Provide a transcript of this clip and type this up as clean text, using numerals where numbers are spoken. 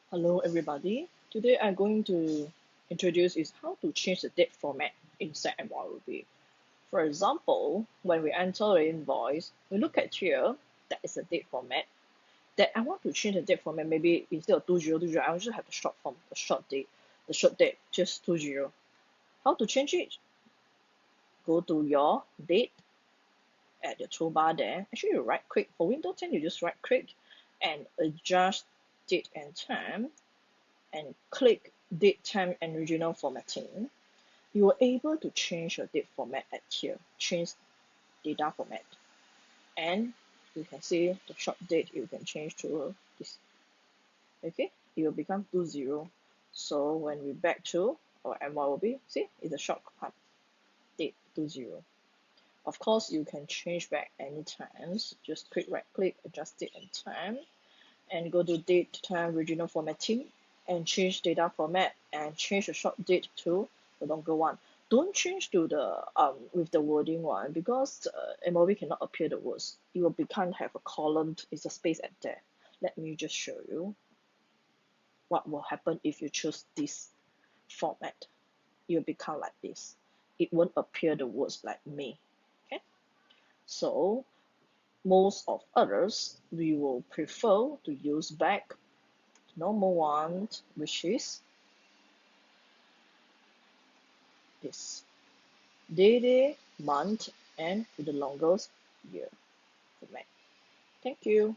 Hello everybody. Today I'm going to introduce is how to change the date format inside MYOB. For example, when we enter the invoice, we look at here, that is a date format. That I want to change the date format, maybe instead of 2020, I just have the short form, the short date, just 20. How to change it? Go to your date at the toolbar there. Actually, you right click. For Windows 10, you just right click and adjust date and time and click date, time, and regional formatting, you are able to change your date format at here. Change data format. And you can see the short date you can change to this. Okay, it will become 20. So when we back to our MYOB, see it's a shortcut date 20. Of course, you can change back anytime. Just click right click, adjust date and time, and go to date, time, regional formatting, and change data format and change the short date to the longer one. Don't change to the with the wording one because MOV cannot appear the words. It will become have a column. It's a space at there. Let me just show you what will happen if you choose this format. It will become like this. It won't appear the words like May. Okay, so most of others we will prefer to use back normal one, which is this day, month, and with the longest year format. Thank you.